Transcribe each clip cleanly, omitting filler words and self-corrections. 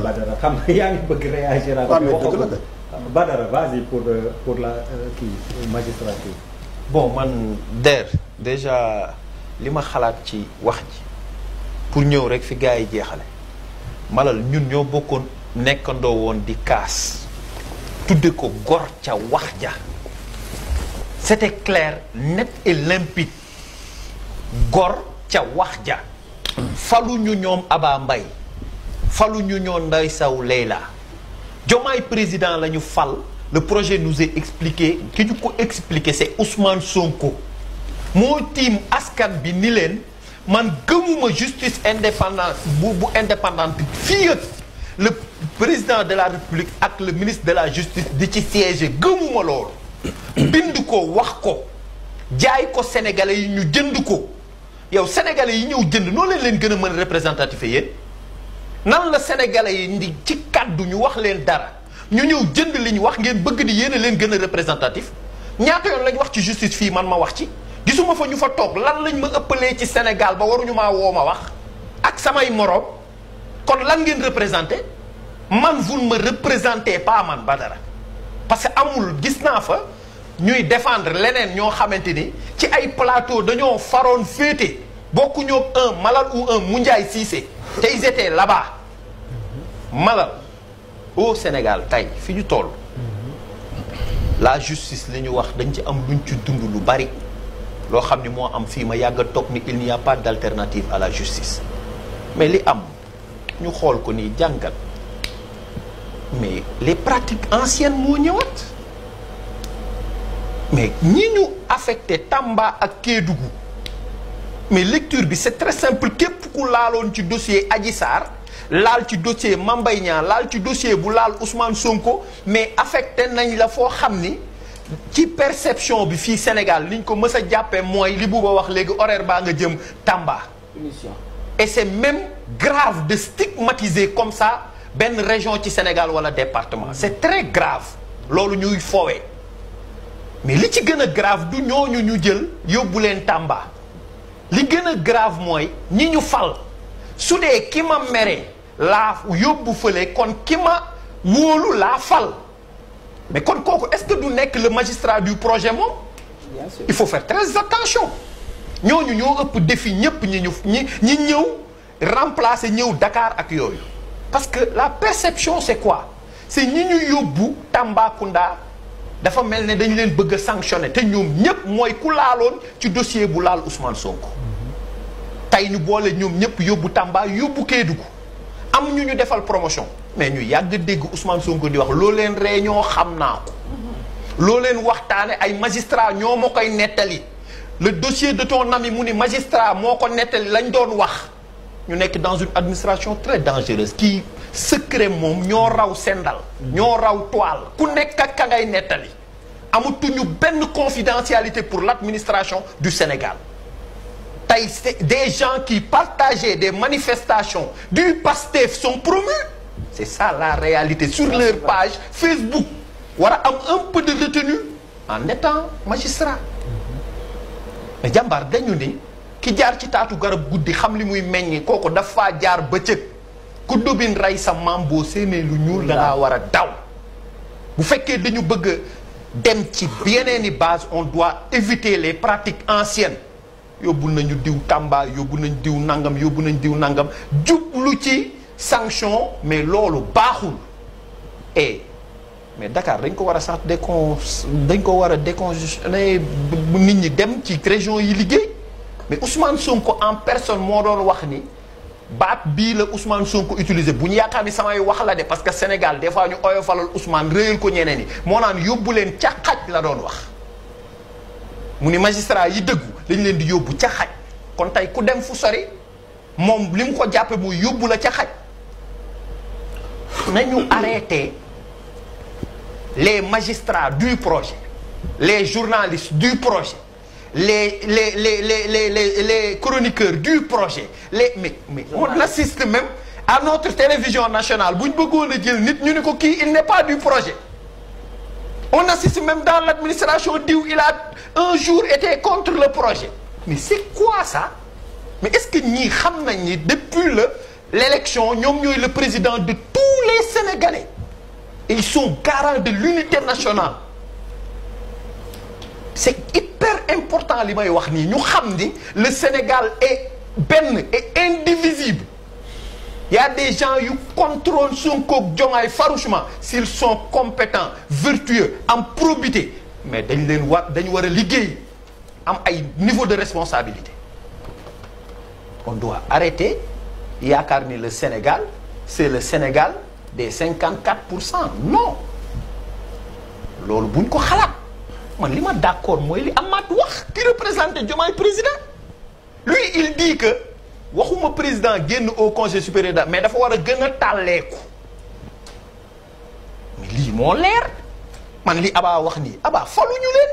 Badara xam nga yaa ngi bëgg réagir. Badara vas-y pour la magistrature. bon man déjà li ma xalaat ci wax ji pour ñëw rek fi gars yi jeexale Malal ñun ñoo bokkoon nekkandoo woon di kaas tudde ko gor ca wax ja c'était clair net et limpide gor ca wax ja faluñu ñoom Aba Mbaye faluñu ñoo Ndeye Sow Leila Diomaye président la ñu fal. Le projet nous est expliqué ki ñu ko expliqué c'est Ousmane Sonko moo tiim askan bi ni leen man gëmuma justice indépendante bu indépendante fii le président de la République ak le ministre de la justice di ci siéger gëmuma loolu bind ko wax ko jaay ko sénégalais yi ñu jënd ko yow sénégalais yi ñëw jënd noo leen gën a mën représentatif yéen nan la sénégalais yi ndi ci kàddu ñu wax leen dara ñu ñëw jënd li ñu wax ngeen bëgg di yéen a leen gën a représentatif ñaata yoon lañ wax ci justice fii man ma wax ci gisuma fa ñu fa toog lan lañ ma ëppalee ci Sénégal ba waruñu maa woo ma wax ak samay moroom kon lan ngeen représenté man vous ne me représentez pas man Badara parce que amul gis naa fa ñuy défendre leneen ñoo xamante ni ci ay plateau dañoo faroon féete bokkuñoo un Malal ou un Moundiaye Cissé te ils étaient là-bas Malal au Sénégal tey fi ñu toll la justice li ñu wax dañ ci am luñ ci dund lu bari loo xam ni moo am fii ma yàgg a toog ni il n'y a pas d'alternative à la justice mais li am ñu xool ko nii jàngat mais les pratiques anciennes moo ñëwaat mais ñi ñu affecté Tamba ak Kédougou mais lecture bi c'est très simple képp ku laaloon ci dossier Adji Sarr laal ci dossier Mame Mbaye Niang laal ci dossier bu laal Ousmane Sonko mais affecté nañ la foo xam ni ci perception bi fii Sénégal liñ ko mës a jàppee mooy li Bouba wax léegi horaire baa nga jëm Tamba. Et c'est même grave de stigmatiser comme ça benn région ci Sénégal wala département c'est très grave loolu ñuy foowee mais li ci gën a grave du ñooñu ñu jël yóbbu leen Tamba li gën a grave mooy ñi ñu fal su dee ki ma mere laa yóbbu fële kon ki ma wóolu laa fal mais kon kooku est-ce que du nekk le magistrat du projet moom il faut faire très attention ñooñu ñoo ëpp défi ñëpp ñi ñëw remplacer ñëw Dakar ak yooyu parce que la perception c'est quoi c'est ñi ñu yóbbu Tambacounda dafa mel ne dañ leen bëgg a sanctionner te ñoom ñëpp mooy ku laaloon ci dossier bu laal Ousmane Sonko tey ñu boole ñoom ñëpp yóbbu Tamba yóbbu Kédougou am ñu defal promotion mais ñu yàgg dégg Ousmane Sonko di wax loo leen réunion xam naa ko loo leen waxtaane ay magistrat ñoo ma koy nettali le dossier de ton ami mu ni magistrat moo ko nettali lañ doon wax ñu nekk dans une administration très dangereuse kii secret moom ñoo raw sendal ñoo raw toile ku nekk ak ka ngay nettali amatuñu benn confidentialité pour l'administration du Sénégal tey des gens qui partageaient des manifestations du PASTEF sont promus c'est ça la réalité sur leur page Facebook war a am un peu de retenue en étant magistrat mais jàmbaar dañu ni ki jaar ci taatu garab guddi xam li muy meññi kooku dafa jaar bëccëg ku dobin rey sa maam boo séenee lu ñuul dangaa war a daw bu fekkee dañu bëgg dem ci yeneeni base on doit éviter les pratiques anciennes yóbbu nañu diw Tamba yóbbu nañ diw nangam yóbbu nañ diw nangam jublu ci sanction mais loolu baaxul mais Dakar dañ ko war a sax dañ ko war a décongestionner nit ñi dem ci région yi liggéey mais Ousmane Sonko en personne moo doon wax ni baat bii la Ousmane Sonko utilisé bu ñu yaakaar ni samay wax la de parce que Sénégal des fois ñu oyofalal Ousmane réyal ko ñeneen ñi moo naan yóbbu leen ca xaj la doon wax mu ni magistrat yi dëggu dañ leen di yóbbu ca xaj kon tey ku dem fu sori moom li mu ko jàppe muy yóbbu la ca xaj nañu arrêté les magistrats du projet les journalistes du projet les chroniqueurs du projet mais on assiste même à notre télévision nationale bu ñu bëggoon a jël nit ñu ni ko kii il n'est pas du projet on assiste même dans l'administration diw il a un jour été contre le projet mais c'est quoi ça mais est-ce que ñii xam nañ ni depuis le l'élection ñoom ñooy le président de tous les Sénégalais et ils sont garants de l'unité nationale. C'est hyper important li may wax nii ñu xam ni le Sénégal est benn et indivisible. Il y a des gens qui contrôlent Sonko ak Diomaye farouchement s'ils sont compétents, vertueux, en probité. Mais dañu war a liggéey am ay niveau de responsabilité. On doit arrêter yaakaar ni le Sénégal c'est le Sénégal des 54%. Non loolu buñ ko xalaat man li ma d'accord mooy li Amath wax qui représente Diomaye président. Lui il dit que waxuma président génn au conseil supérieur mais dafa war a gën a tàlleeku mais lii moo leer man li Aba wax nii Aba faluñu leen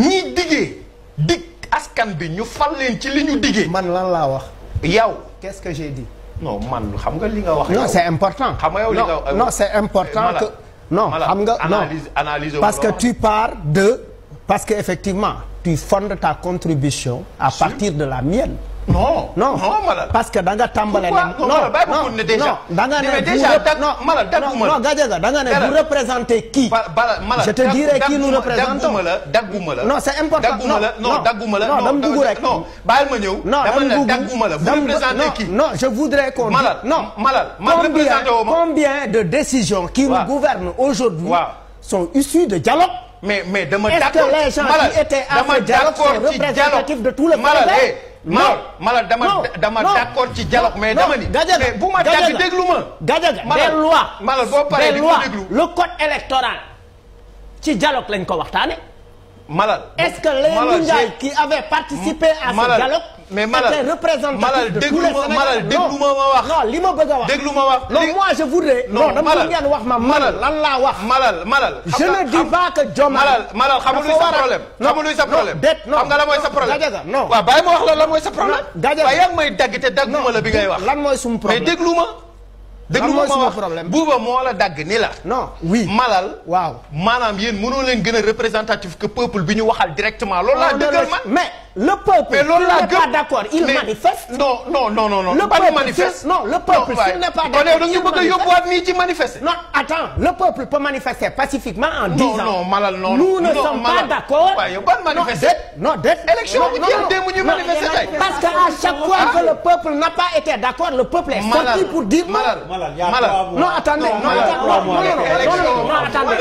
ñii diggee dig askan bi ñu fal leen ci li ñu diggee. man lan laa wax. yow qu'est-ce que j'ai dit. non man xam nga li nga wax. non c'est important. xam nga yow li nga non c'est important que. non xam nga non analyse parce que tu pars de. parce que effectivement tu fondes ta contribution à partir de la mienne. non Malal parce que da nga tàmbale ne non da nga ne non Gadiaga da nga ne vous représentez qui. je te dirai qui nous représentons. dagguma la non c'est important dagguma la non dama dugg rek non bàyyil ma ñëw dama ne dagguma la vous représentez qui. non je voudrais qu'on combien de décisions qui nous gouvernent aujourd'hui sont issues de dialogue. mais dama d'accord est-ce que les gens qui étaient à ce dialogue sont représentatifs de tout le Sénégal. Malal dama d'accord ci dialogue mais dama ni. mais bu ma dagg déglu ma. Gadiaga des lois. Malal boo paree di ma déglu le code électoral ci dialogue lañ ko waxtaane. Malal est-ce que les Moundiaye qui avaient participé à ce dialogue. mais Malal étaient représentatifs de tous les Sénégalais. Malal déglu ma wax. non li ma bëgg a wax. déglu ma wax. non moi je voudrais. non dama bëgg ngeen wax ma Malal lan laa wax. Malal je ne dis pas que Diomaye. Malal xam nga luy sa problème. xam nga luy sa problème. xam nga la mooy sa problème. Gadiaga non waaw bàyyi ma wax la mooy sa problème. Gadiaga waaye yaa ngi may dagg te dagguma la bi ngay wax. lan mooy suñu problème mais déglu ma. déglu ma wax problème buuba moo la dagg ni la. non oui Malal. waaw maanaam yéen mënoo leen gën a représentatif que peuple bi ñu waxal directement loolu laa dëggal man. mais le peuple. mais loolu laa s'il n'est pas d'accord il manifeste. non. le peuple manifeste. non le peuple s'il n'est pas d'accord il manifeste. bëgg a yóbbuwaat nii ci manifester. non attends le peuple peut manifester pacifiquement en disant. non Malal non nous ne sommes pas d'accord. waaw yow ban manifester. non déet. élection bu jeex démb ñu manifester tey. parce que à chaque fois que le peuple n'a pas été d'accord le peuple est sorti pour dire non. non attendez attendez.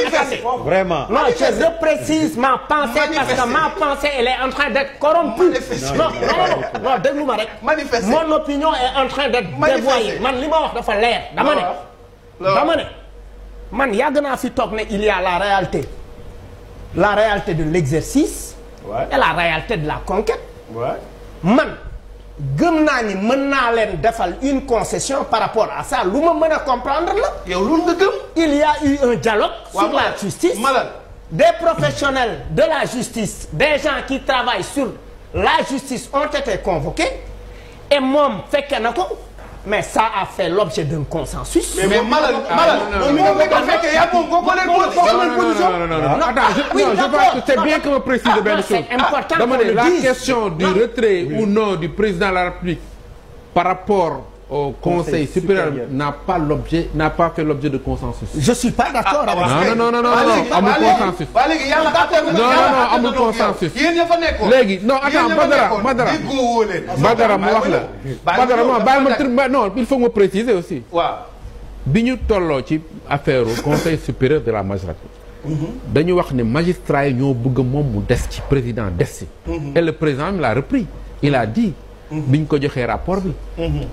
Vraiment. non je reprécise ma pensée parce que ma pensée elle est en train d'être corrompue. non déglu ma rek. mon opinion est en train d'être dévoyée man li ma wax dafa leer. dama ne man yàgg naa fi toog ne il y a la réalité de l'exercice. et la réalité de la conquête. man gëm naa ni mën naa leen defal une concession par rapport à ça lu ma mën a comprendre la. yow loolu nga gëm. il y a eu un dialogue. sur la justice. des professionnels de la justice des gens qui travaillent sur la justice ont été convoqués et moom fekke na ko mais ça a fait l'objet d'un consensus. mais Malal je pense que c'est bien que me précise benn chose. c'est important qu'on le dise. La question du retrait ou non du président de la République par rapport au Conseil supérieur n'a pas fait l'objet de consensus. Je suis pas d'accord avec ça. Non, amul consensus. Non, amul consensus. Léegi non attends Badara mu wax la. non il faut me préciser aussi. waaw bi ñu tolloo ci affaire Conseil supérieur de la magistrature. dañu wax ne magistrats yi ñoo bëgg moom mu des ci président des ci. et le président l'a repris il a dit. biñ ko joxee rapport bi.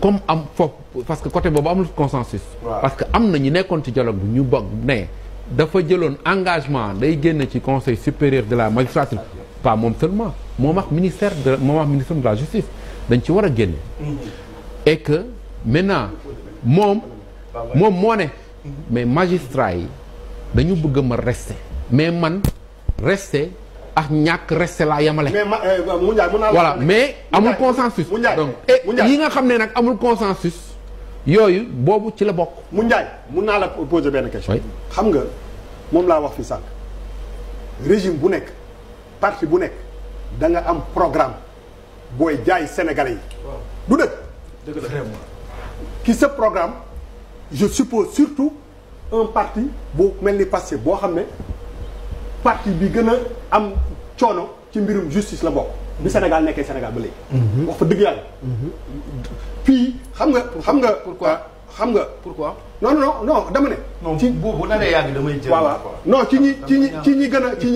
comme am foofu parce que côté boobu amul consensus. parce que am na ñu nekkoon ci dialogue bi ñu bokk ne dafa jëloon engagement day génn ci conseil supérieur de la magistrature pas moom seulement moom ak ministre de la justice dañ ci war a génne. et que maintenant moom moo ne mais magistrats yi dañu bëgg ma rester mais man rester. ak ñàkk resté laa yamale. voilà mais amul consensus. donc yi nga xam ne nag amul consensus yooyu boobu ci la bokk. Moundiaye mun naa la poser benn question. xam nga moom laa wax fi sànq régime bu nekk parti bu nekk da nga am programme booy jaay sénégalais yi. du dëkk qui se programme je suppose surtout un parti bu mel ni Pastef boo xam ne parti bi gën a am coono ci mbirum justice la bokk. bi Sénégal nekkee Sénégal ba léegi. wax fa dëgg yàlla. fii xam nga. pourquoi xam nga. pourquoi non dama ne. non ci bu naree yàgg damay jël. waaw non ci ñi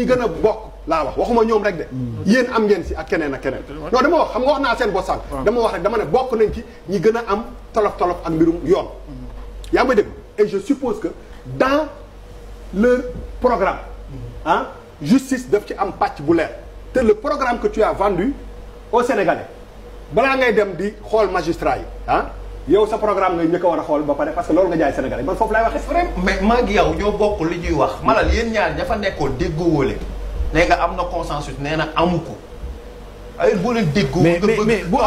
gën a bokk laa wax waxuma ñoom rek de. yéen am ngeen si ak keneen ak keneen. non dama wax xam nga wax naa seen bopp sànq. dama wax rek dama ne bokk nañ ci ñi gën a am tolof ak mbirum yoon. yaa ngi may dégg et je suppose que dans leur programme justice daf ci am pàcc bu leer te le programme que tu as vendu aux Sénégalais balaa ngay dem di xool magistrat yi yow sa programme ngay njëkk a war a xool ba pare parce que loolu nga jaay Sénégalais man foofu laay waxee. vraiment mais maa ngi yow ñoo bokk li ñuy wax malal yéen ñaar ña fa nekkoon déggoo wóole nee nga am na consensus nee na amu ko. ay boo leen déggoo. mais bu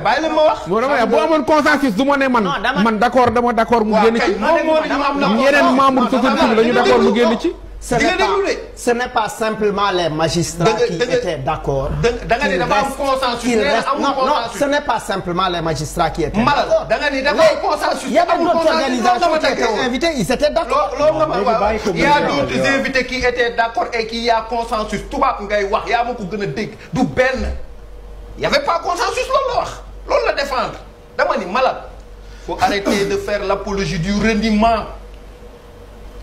bàyyi leen ma wax. bu amoon consensus du ma ne man d'accord dama d'accord mu génn ci. yeneen membre société bi lañu d'accord mu génn ci. Ce n'est pas simplement les magistrats qui étaient d'accord. Non, ce n'est pas simplement les magistrats qui étaient d'accord. Il y avait d'autres organisations qui étaient invitées, ils étaient d'accord. Il y a d'autres invités qui étaient d'accord et qu'il y a consensus. Tubaab ngay wax yaa ma ko gën a dégg du benn. Il y avait pas consensus loolu la wax loolu la défendre dama ni malade. Faut arrêter de faire l'apologie du reniement.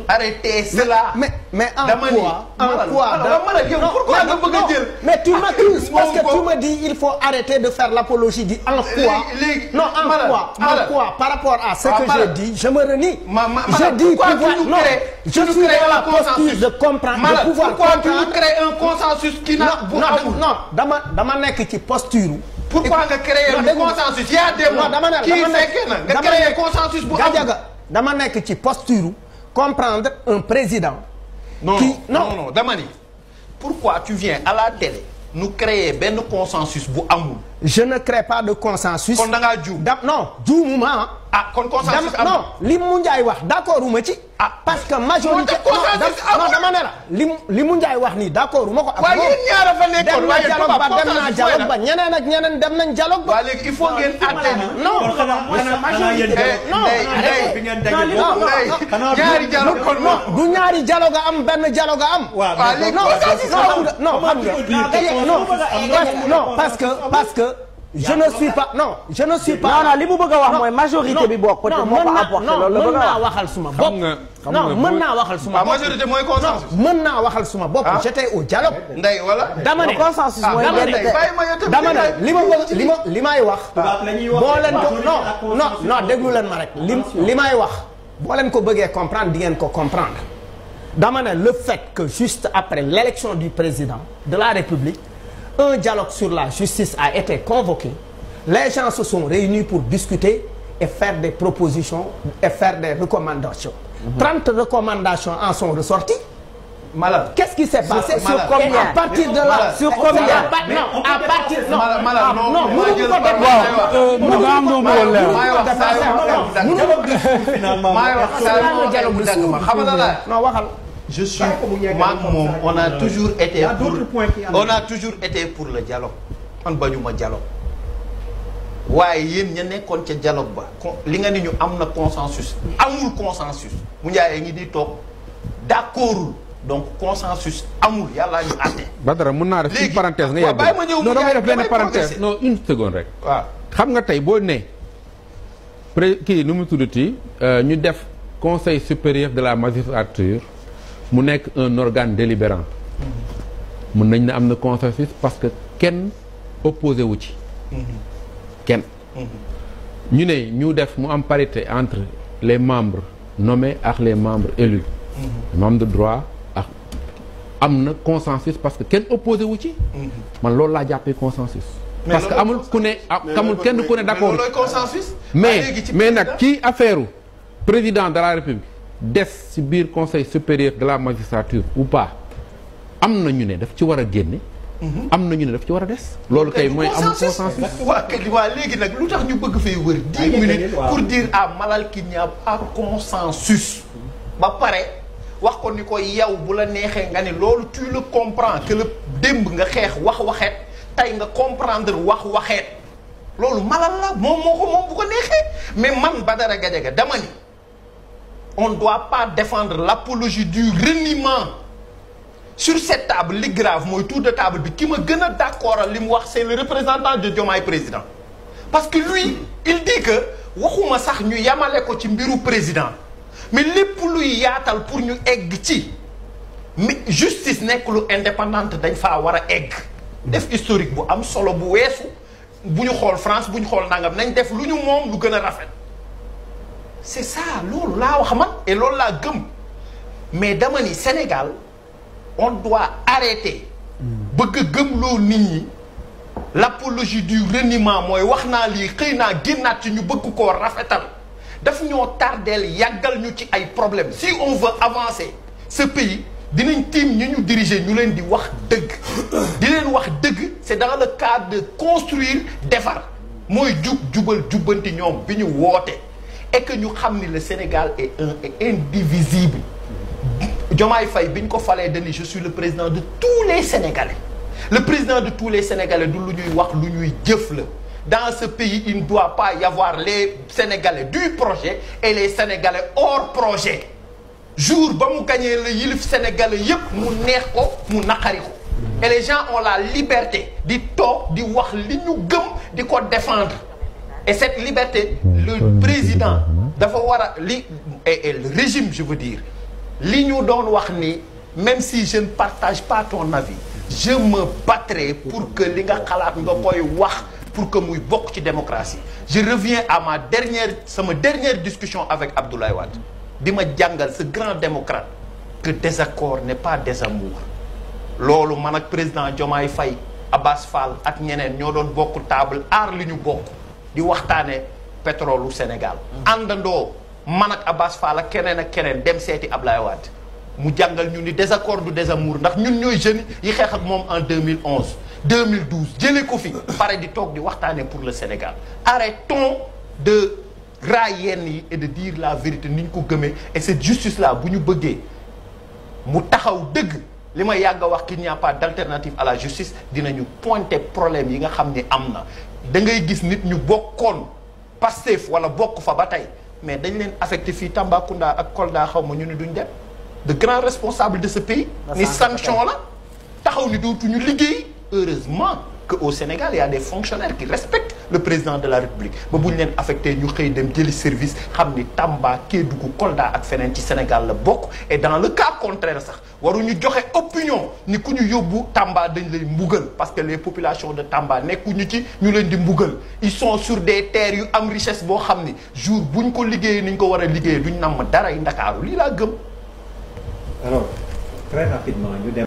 Arrêtez cela. Mais en quoi mais tu m'accuses parce que tu me dis il faut arrêter de faire l'apologie du en quoi. Non, en quoi par rapport à ce que j'ai dit, je me renie. Je dis non, je suis dans la posture de comprendre, de pouvoir comprendre. Pourquoi tu crées un consensus qui n'a non, dama nekk ci posture. Pourquoi nga créer un consensus? Il y a des mots qui fekkee na nga créer consensus bu am. Dama nekk ci posture. Comprendre un président. Non, Damani. Pourquoi tu viens à la télé nous créer ben consensus bu amul? Je ne crée pas de consensus. Kon da nga djou. Non, djoumuma. Kon consensus amul. Non, li mu Ndiaye wax d'accord uma ci. Parce que majorité non dama ne la li mu Ndiaye wax ni d'accord uma ko ak. Waaye yéen ñaara fa nekkoon waaye dem na dialogue ba ñeneen ak ñeneen dem nañ dialogue ba. Waaye léegi il faut ngeen atté ñaari dialogue kon mo du ñaari dialogue am benn dialogue am. Waaw léegi non parce que je ne suis pas non li mu bëgg a wax mooy majorité bi bokk peut-être moo ko apporté loolu la bëgg a wax. mën naa waxal suma bopp non mën naa waxal suma bopp majorité mooy consensus. mën naa waxal suma bopp j'étais au dialogue. Ndey wala dama ne consensus mooy dama ne li may wax boo leen ko non déglu leen ma rek li may wax boo leen ko bëggee comprendre di ngeen ko comprendre dama ne le fait que juste après l'élection du président de la République un dialogue sur la justice a été convoqué. Les gens se sont réunis pour discuter et faire des propositions et faire des recommandations. 30 recommandations en sont ressorties. Malade. Qu'est-ce qui s'est passé? Sur combien? À partir de là. Sur combien? Non, à partir Je suis moom on a toujours été pour le dialogue man bañuma dialogue waaye yéen ña nekkoon ca dialogue ba li nga ni ñu am na consensus amul consensus mu njaayee ngi di toog d'accordul donc consensus amul yàlla ñu àtte. Badara mën naa def une parenthèse nga yegg non damay def benn parenthèse non une seconde rek. waaw xam nga tey boo ne kii nu mu tuddati ñu def conseil supérieur de la magistrature mu nekk un organe délibérant mën nañ ne am na consensus parce que kenn opposé wu ci kenn ñu ne ñu def mu am parité entre les membres nommés ak les membres élus les membres de droit ak am na consensus parce que kenn opposé wu ci man loolu laa jàppee consensus parce que amul ku ne amul kenn ku ne d'accord mais nag ci affaire président de la République des ci biir conseil supérieur de la magistrature ou pas am na ñu ne daf ci war a génne. am na ñu ne daf ci war a des. loolu kay mooy amul consensus. waa léegi nag lu tax ñu bëgg fay wër 10 minutes pour dire à Malal qu'il n'y a pas consensus. ba pare wax ko ni ko yow bu la neexee nga ne loolu tu le comprends que le démb nga xeex wax waxeet tey nga comprendre wax waxeet loolu malal la moom bu ko neexee mais man Badara Gadiaga dama ni on doit pas défendre l'apologie du reniement sur cette table li grave mooy tour de table bi ki ma gën a d'accord li mu wax c'est le représentant de Diomaye président parce que lui il dit que waxuma sax ñu yamale ko ci mbiru président mais lépp luy yaatal pour ñu egg ci mais justice nekk lu indépendante dañ faa war a egg def historique bu am solo bu weesu bu ñu xool France bu ñu xool nangam nañ def lu ñu moom lu gën a rafet c'est ça loolu laa wax man et loolu laa gëm mais dama ni Sénégal on doit arrêter bëgg a gëmloo nit ñi l'apologie du reniement mooy wax naa lii xëy naa génnaat ci ñu bëgg koo rafetal daf ñoo tardeel yàggal ñu ci ay problèmes si on veut avancer ce pays dinañ tiim ñi ñu diriger ñu leen di wax dëgg di leen wax dëgg c'est dans le cadre de construire defar mooy jubal jubbanti ñoom bi ñu woote et que ñu xam ni le Sénégal est indivisible Diomaye Faye bi ñu ko falee dani je suis le président de tous les Sénégalais le président de tous les Sénégalais du lu ñuy wax lu ñuy jëf la dans ce pays il ne doit pas y avoir les Sénégalais du projet et les Sénégalais hors projet jour ba mu gañee la yilif Sénégalais yépp mu neex ko mu naqari ko et les gens ont la liberté di toog di wax li ñu gëm di ko défendre et cette liberté le président dafa war a et le régime je veux dire li ñu doon wax ni même si je ne partage pas ton avis je me battrai pour que li nga xalaat nga koy wax pour que muy bokk ci démocratie je reviens à sama dernière discussion avec Abdoulaye Wade di ma jàngal ce grand démocrate que désaccord n'est pas désamour loolu man ak président Diomaye Faye Abbas Fall ak ñeneen ñoo doon bokk table aar li ñu bokk di waxtaane pétrole u Sénégal àndandoo man ak Abbas Fall ak keneen dem seeti Abdoulaye Wade mu jàngal ñu ni désaccord du désamour ndax ñun ñooy jeunes yi xeex ak moom en 2011 2012 jëlee ko fi pare di toog di waxtaane pour le Sénégal arrêtons de raay yenn yi et de dire la vérité ni ñu ko gëmee et cette justice là bu ñu bëggee mu taxaw dëgg li ma yàgg a wax qu'il n'y a pas d'alternative à la justice dinañu pointer problème yi nga xam ni am na da ngay gis nit ñu bokkoon Pastef wala bokk fa ba tey mais dañ leen affecté fii Tambacounda ak Kolda xaw ma ñu ni duñ dem de grands responsables de ce pays ni sanction la taxaw ni dootuñu liggéey heureusement que au Sénégal il y a des fonctionnaires qui respectent le président de la République ba bu ñu leen affecté ñu xëy dem jëli service xam ni Tamba Kédougou Kolda ak feneen ci Sénégal la bokk et dans le cas contraire sax waruñu joxe opinion ni ku ñu yóbbu Tamba dañ lay mbugal parce que les populations de Tamba nekkuñu ci ñu leen di mbugal ils sont sur des terres yu am richesse boo xam ni jour buñ ko liggéeyee ni ñu ko war a liggéeyee duñ namm dara yi Ndakaaru lii laa gëm. Alors très rapidement ñu dem.